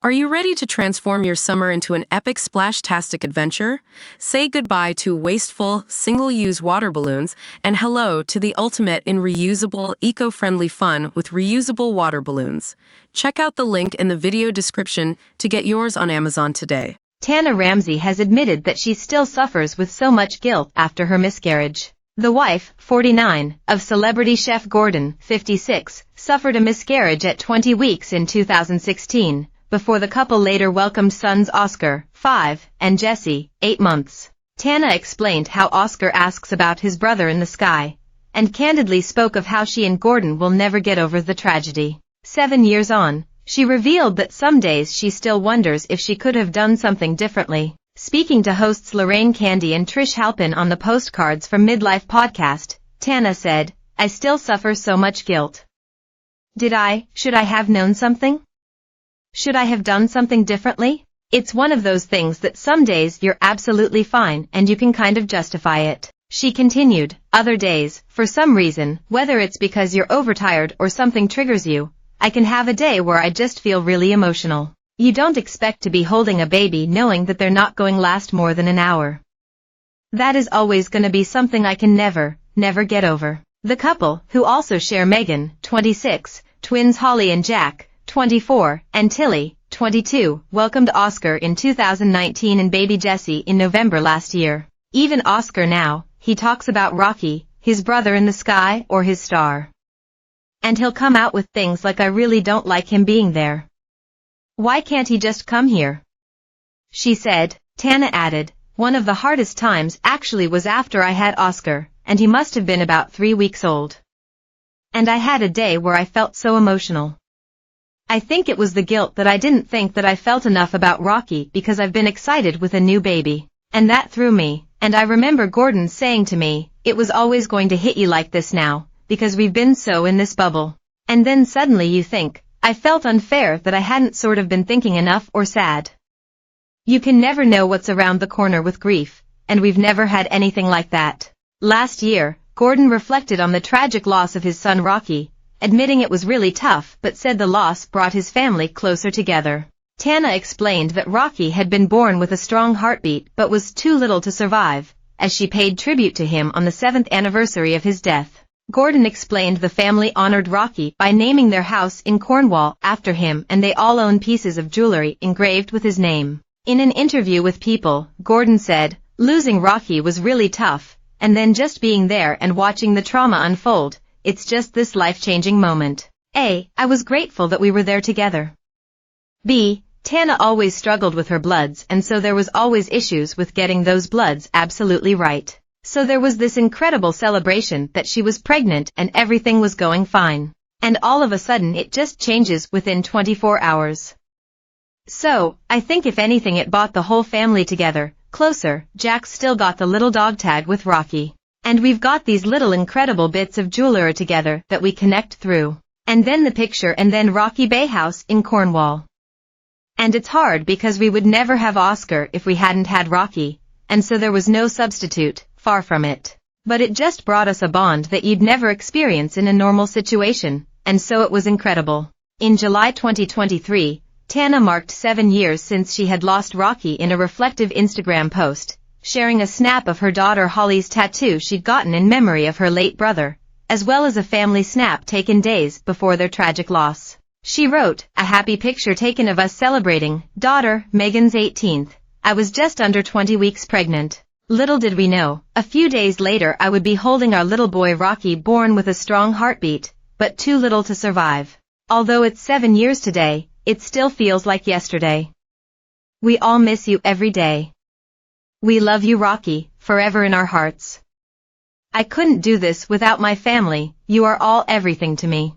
Are you ready to transform your summer into an epic splash-tastic adventure? Say goodbye to wasteful, single-use water balloons and hello to the ultimate in reusable, eco-friendly fun with reusable water balloons. Check out the link in the video description to get yours on Amazon today. Tana Ramsay has admitted that she still suffers with so much guilt after her miscarriage. The wife, 49, of celebrity chef Gordon, 56, suffered a miscarriage at 20 weeks in 2016. Before the couple later welcomed sons Oscar, 5, and Jesse, 8 months. Tana explained how Oscar asks about his brother in the sky, and candidly spoke of how she and Gordon will never get over the tragedy. 7 years on, she revealed that some days she still wonders if she could have done something differently. Speaking to hosts Lorraine Candy and Trish Halpin on the Postcards from Midlife podcast, Tana said, "I still suffer so much guilt. Should I have known something? Should I have done something differently? It's one of those things that some days you're absolutely fine and you can kind of justify it." She continued, "Other days, for some reason, whether it's because you're overtired or something triggers you, I can have a day where I just feel really emotional. You don't expect to be holding a baby knowing that they're not going to last more than an hour. That is always going to be something I can never get over." The couple, who also share Megan, 26, twins Holly and Jack, 24, and Tilly, 22, welcomed Oscar in 2019 and baby Jesse in November last year. Even Oscar now, he talks about Rocky, his brother in the sky or his star. And he'll come out with things like, "I really don't like him being there. Why can't he just come here?" She said. Tana added, "One of the hardest times actually was after I had Oscar, and he must have been about 3 weeks old. And I had a day where I felt so emotional. I think it was the guilt that I didn't think that I felt enough about Rocky because I've been excited with a new baby. And that threw me, and I remember Gordon saying to me, it was always going to hit you like this now, because we've been so in this bubble. And then suddenly you think, I felt unfair that I hadn't sort of been thinking enough or sad. You can never know what's around the corner with grief, and we've never had anything like that." Last year, Gordon reflected on the tragic loss of his son Rocky, admitting it was really tough but said the loss brought his family closer together. Tana explained that Rocky had been born with a strong heartbeat but was too little to survive, as she paid tribute to him on the 7th anniversary of his death. Gordon explained the family honored Rocky by naming their house in Cornwall after him, and they all own pieces of jewelry engraved with his name. In an interview with People, Gordon said, "Losing Rocky was really tough, and then just being there and watching the trauma unfold, it's just this life-changing moment. I was grateful that we were there together." Tana always struggled with her bloods, and so there was always issues with getting those bloods absolutely right. So there was this incredible celebration that she was pregnant and everything was going fine. And all of a sudden it just changes within 24 hours. So, I think if anything it brought the whole family together, closer. Jack's still got the little dog tag with Rocky. And we've got these little incredible bits of jewelry together that we connect through. And then the picture and then Rocky Bay House in Cornwall. And it's hard because we would never have Oscar if we hadn't had Rocky, and so there was no substitute, far from it. But it just brought us a bond that you'd never experience in a normal situation, and so it was incredible. In July 2023, Tana marked 7 years since she had lost Rocky in a reflective Instagram post, sharing a snap of her daughter Holly's tattoo she'd gotten in memory of her late brother, as well as a family snap taken days before their tragic loss. She wrote, "A happy picture taken of us celebrating, daughter, Megan's 18th. I was just under 20 weeks pregnant. Little did we know, a few days later I would be holding our little boy Rocky, born with a strong heartbeat, but too little to survive. Although it's 7 years today, it still feels like yesterday. We all miss you every day. We love you, Rocky, forever in our hearts. I couldn't do this without my family. You are all everything to me."